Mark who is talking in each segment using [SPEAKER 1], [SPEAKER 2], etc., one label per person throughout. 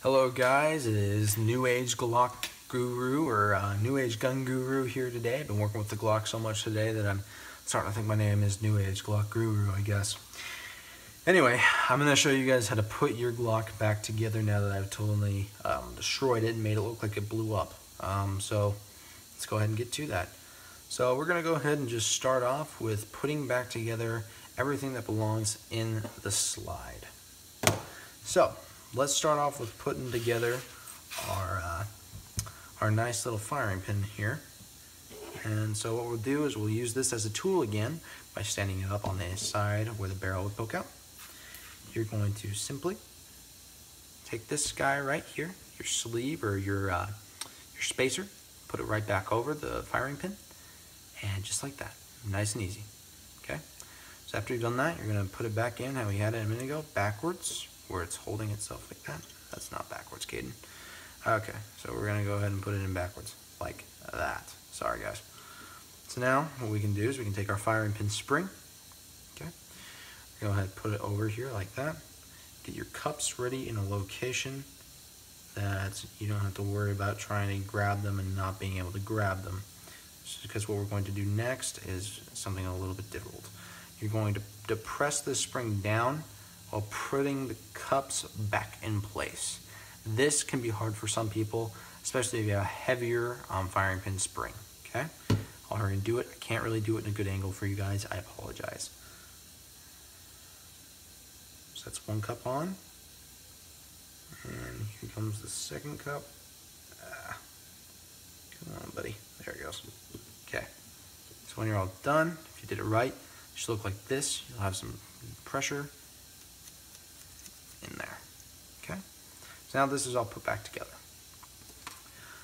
[SPEAKER 1] Hello guys, it is New Age Glock Guru or New Age Gun Guru here today. I've been working with the Glock so much today that I'm starting to think my name is New Age Glock Guru, I guess. Anyway, I'm going to show you guys how to put your Glock back together now that I've totally destroyed it and made it look like it blew up. So let's go ahead and get to that. So we're going to go ahead and just start off with putting back together everything that belongs in the slide. So let's start off with putting together our nice little firing pin here. And so what we'll do is we'll use this as a tool again by standing it up on the side where the barrel would poke out. You're going to simply take this guy right here, your sleeve or your spacer, put it right back over the firing pin, and just like that, nice and easy. Okay. So after you've done that, you're going to put it back in how we had it a minute ago, backwards, where it's holding itself like that. That's not backwards, Caden. Okay, so we're going to go ahead and put it in backwards, like that. Sorry, guys. So now, what we can do is we can take our firing pin spring, okay, go ahead and put it over here like that. Get your cups ready in a location that you don't have to worry about trying to grab them and not being able to grab them. Just because what we're going to do next is something a little bit difficult. You're going to press this spring down while putting the cups back in place. This can be hard for some people, especially if you have a heavier firing pin spring, okay? I'll hurry and do it. I can't really do it in a good angle for you guys. I apologize. So that's one cup on. And here comes the second cup. Come on, buddy. There it goes. Okay. So when you're all done, if you did it right, it should look like this. You'll have some pressure in there. Okay. So now this is all put back together.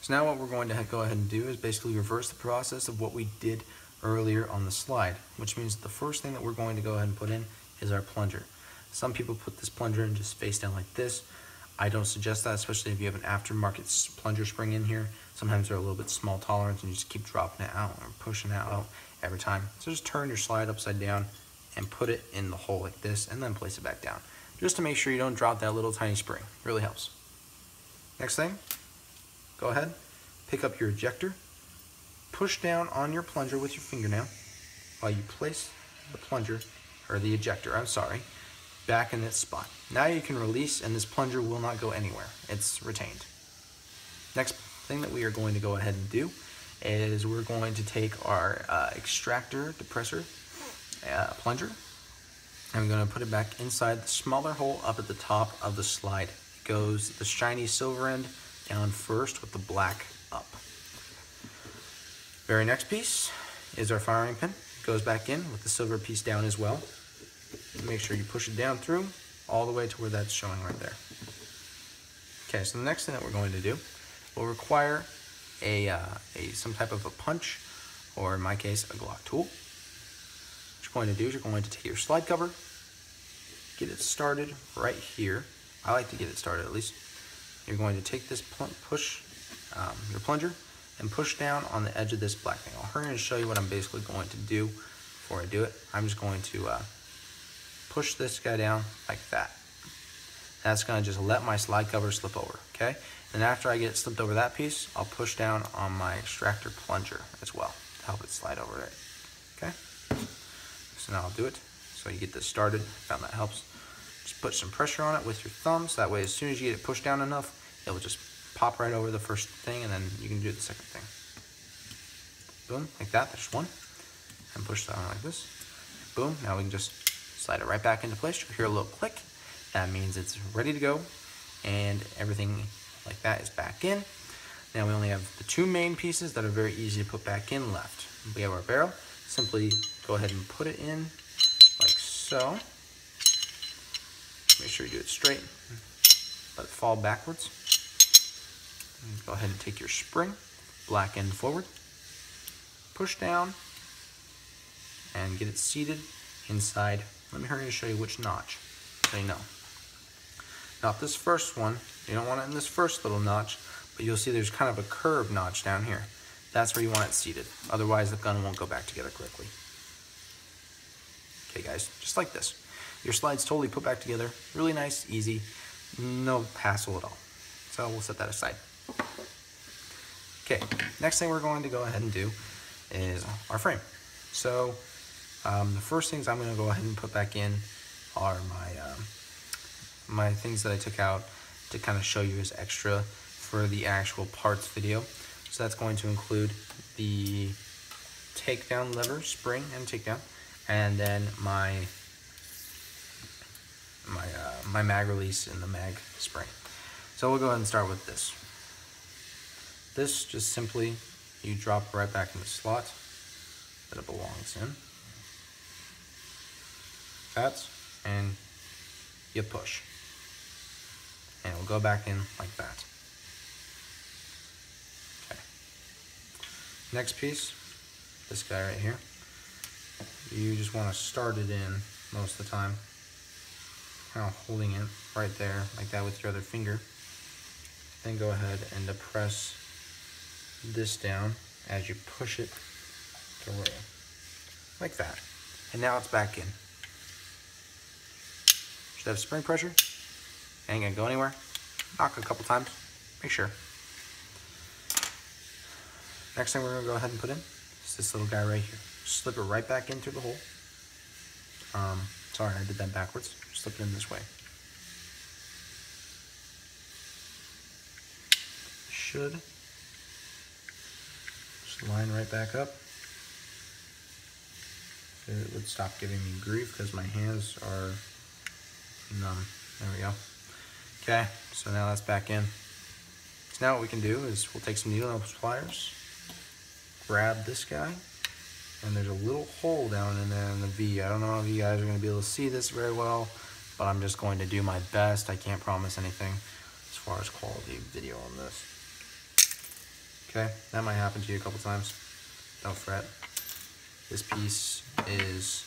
[SPEAKER 1] So now what we're going to go ahead and do is basically reverse the process of what we did earlier on the slide, which means the first thing that we're going to go ahead and put in is our plunger. Some people put this plunger in just face down like this. I don't suggest that, especially if you have an aftermarket plunger spring in here. Sometimes they're a little bit small tolerance and you just keep dropping it out or pushing it out every time. So just turn your slide upside down and put it in the hole like this and then place it back down. Just to make sure you don't drop that little tiny spring. Really helps. Next thing, go ahead, pick up your ejector, push down on your plunger with your fingernail while you place the plunger, or the ejector, I'm sorry, back in its spot. Now you can release and this plunger will not go anywhere. It's retained. Next thing that we are going to go ahead and do is we're going to take our extractor depressor plunger, and we're going to put it back inside the smaller hole up at the top of the slide. It goes the shiny silver end down first with the black up. Very next piece is our firing pin. It goes back in with the silver piece down as well. Make sure you push it down through all the way to where that's showing right there. Okay, so the next thing that we're going to do will require some type of a punch, or in my case, a Glock tool. What you're going to do is you're going to take your slide cover, get it started right here. I like to get it started at least. You're going to take this your plunger and push down on the edge of this black thing. I'll hurry and show you what I'm basically going to do before I do it. I'm just going to push this guy down like that. That's going to just let my slide cover slip over, okay? And after I get it slipped over that piece, I'll push down on my extractor plunger as well to help it slide over it, okay? So now I'll do it. So you get this started. Found that helps. Just put some pressure on it with your thumb, so that way as soon as you get it pushed down enough, it will just pop right over the first thing, and then you can do the second thing. Boom, like that, there's one. And push that on like this. Boom, now we can just slide it right back into place. You'll hear a little click. That means it's ready to go, and everything like that is back in. Now we only have the two main pieces that are very easy to put back in left. We have our barrel. Simply go ahead and put it in like so. Make sure you do it straight. Let it fall backwards. And go ahead and take your spring, black end forward, push down, and get it seated inside. Let me hurry and show you which notch, so you know. Not this first one. You don't want it in this first little notch, but you'll see there's kind of a curved notch down here. That's where you want it seated. Otherwise, the gun won't go back together correctly. Okay, guys, just like this. Your slide's totally put back together. Really nice, easy, no hassle at all. So we'll set that aside. Okay, next thing we're going to go ahead and do is our frame. So the first things I'm going to go ahead and put back in are my things that I took out to kind of show you as extra for the actual parts video. So that's going to include the takedown lever, spring and takedown, and then my mag release and the mag spring. So we'll go ahead and start with this. This just simply, you drop right back in the slot that it belongs in. That, and you push. And it will go back in like that. Okay. Next piece, this guy right here. You just want to start it in most of the time. Kind of holding it right there, like that with your other finger. Then go ahead and depress this down as you push it through, like that. And now it's back in. Should have spring pressure. Ain't gonna go anywhere. Knock a couple times. Make sure. Next thing we're gonna go ahead and put in is this little guy right here. Slip it right back in through the hole. Sorry, I did that backwards. Slip it in this way. Should just line right back up. It would stop giving me grief because my hands are numb. There we go. Okay, so now that's back in. So now what we can do is we'll take some needle nose pliers, grab this guy, and there's a little hole down in there in the V. I don't know if you guys are going to be able to see this very well, but I'm just going to do my best. I can't promise anything as far as quality video on this. Okay, that might happen to you a couple times. Don't fret. This piece is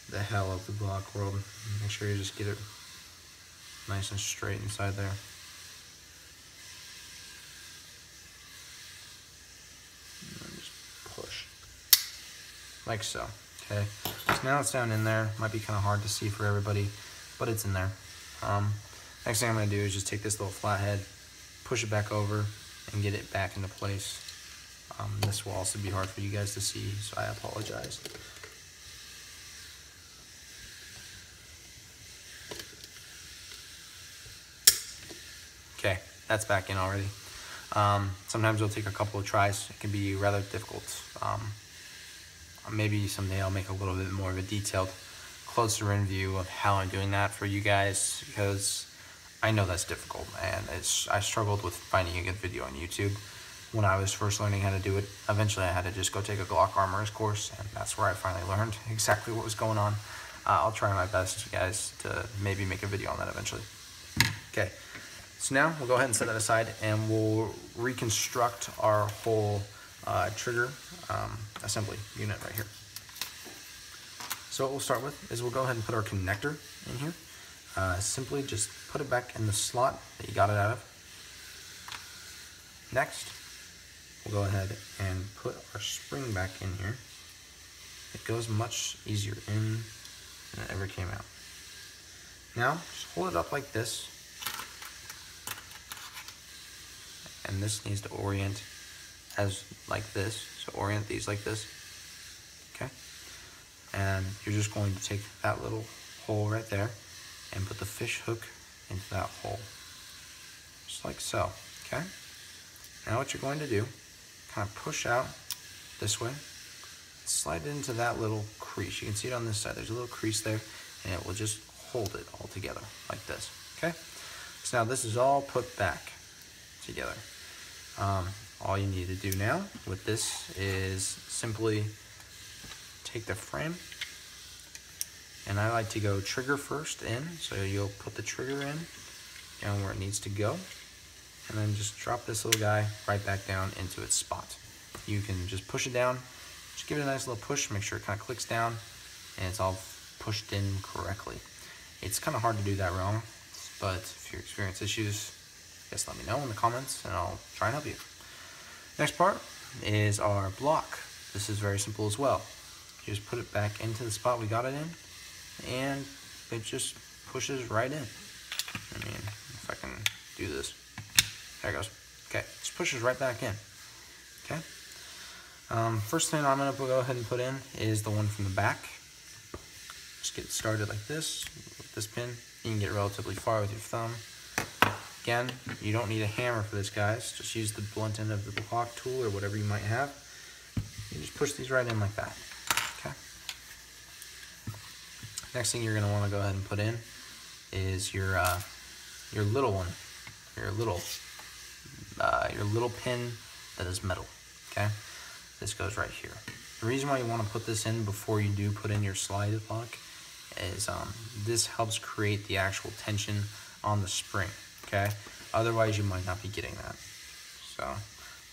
[SPEAKER 1] the hell of the Glock world. Make sure you just get it nice and straight inside there. And then just push. Like so. Okay. So now it's down in there. Might be kind of hard to see for everybody, but it's in there. Next thing I'm going to do is just take this little flathead, push it back over, and get it back into place. This will also be hard for you guys to see, so I apologize. Okay, that's back in already. Sometimes it'll take a couple of tries. It can be rather difficult. Maybe someday I'll make a little bit more of a detailed, closer in view of how I'm doing that for you guys, because I know that's difficult, and I struggled with finding a good video on YouTube when I was first learning how to do it. Eventually I had to just go take a Glock armorer's course, and that's where I finally learned exactly what was going on. I'll try my best, guys, to maybe make a video on that eventually. Okay, so now we'll go ahead and set that aside, and we'll reconstruct our whole trigger assembly unit right here. So what we'll start with is we'll go ahead and put our connector in here. Simply just put it back in the slot that you got it out of. Next, we'll go ahead and put our spring back in here. It goes much easier in than it ever came out. Now, just hold it up like this. And this needs to orient as like this. So orient these like this. Okay? And you're just going to take that little hole right there and put the fish hook into that hole. Just like so. Okay? Now what you're going to do, kind of push out this way, slide it into that little crease. You can see it on this side. There's a little crease there, and it will just hold it all together like this. Okay? So now this is all put back together. All you need to do now with this is simply take the frame, and I like to go trigger first in, so you'll put the trigger in down where it needs to go, and then just drop this little guy right back down into its spot. You can just push it down, just give it a nice little push, make sure it kind of clicks down, and it's all pushed in correctly. It's kind of hard to do that wrong, but if you experience issues, just let me know in the comments, and I'll try and help you. Next part is our block. This is very simple as well. You just put it back into the spot we got it in, and it just pushes right in. I mean, if I can do this. There it goes. Okay, just pushes right back in. Okay. First thing I'm going to go ahead and put in is the one from the back. Just get started like this with this pin. You can get relatively far with your thumb. Again, you don't need a hammer for this, guys. Just use the blunt end of the Glock tool or whatever you might have. You just push these right in like that. Okay. Next thing you're going to want to go ahead and put in is your little one, your little pin that is metal. Okay. This goes right here. The reason why you want to put this in before you do put in your slide lock is this helps create the actual tension on the spring. Okay. Otherwise, you might not be getting that. So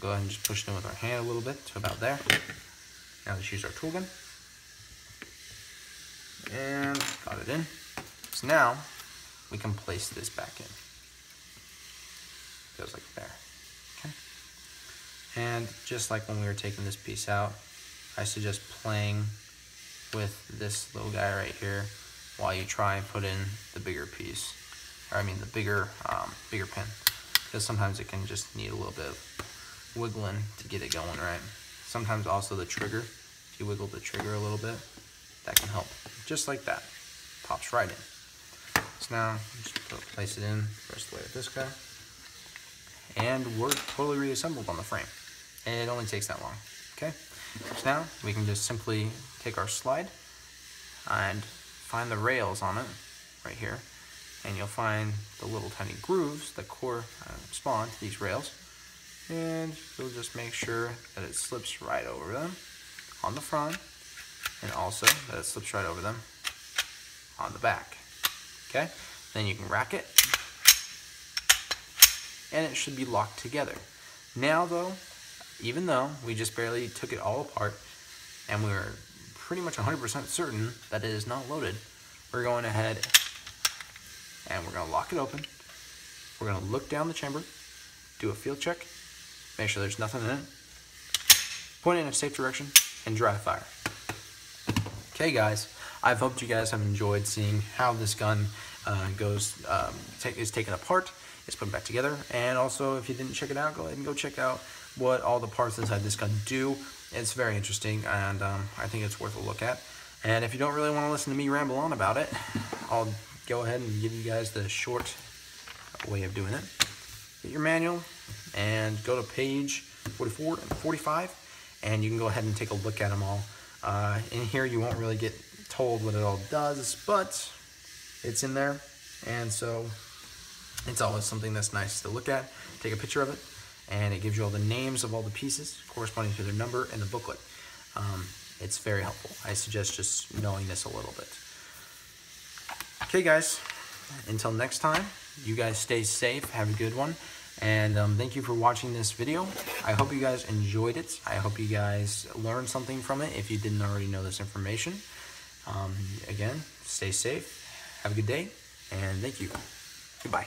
[SPEAKER 1] go ahead and just push it in with our hand a little bit to about there. Now let's use our tool gun. And got it in. So now we can place this back in. Goes like there. Okay. And just like when we were taking this piece out, I suggest playing with this little guy right here while you try and put in the bigger piece, or I mean the bigger pin, because sometimes it can just need a little bit of wiggling to get it going right. Sometimes also the trigger, if you wiggle the trigger a little bit, that can help. Just like that, pops right in. So now just place it in the rest of the way with this guy, and we're totally reassembled on the frame. And it only takes that long. Okay. So now we can just simply take our slide and find the rails on it right here, and you'll find the little tiny grooves that correspond to these rails, and you'll just make sure that it slips right over them on the front, and also that it slips right over them on the back. Okay, then you can rack it, and it should be locked together. Now though, even though we just barely took it all apart and we were pretty much 100% certain that it is not loaded, we're going ahead and we're going to lock it open. We're going to look down the chamber, do a field check, make sure there's nothing in it, point it in a safe direction, and dry fire. Okay guys, I've hoped you guys have enjoyed seeing how this gun is taken apart, it's put back together, and also if you didn't check it out, go ahead and go check out what all the parts inside this gun do. It's very interesting, and I think it's worth a look at. And if you don't really want to listen to me ramble on about it, I'll go ahead and give you guys the short way of doing it. Get your manual and go to page 44 and 45, and you can go ahead and take a look at them all. In here you won't really get told what it all does, but it's in there, and so it's always something that's nice to look at. Take a picture of it, and it gives you all the names of all the pieces corresponding to their number in the booklet. It's very helpful. I suggest just knowing this a little bit. Okay guys, until next time, you guys stay safe, have a good one, and thank you for watching this video. I hope you guys enjoyed it. I hope you guys learned something from it if you didn't already know this information. Again, stay safe, have a good day, and thank you. Goodbye.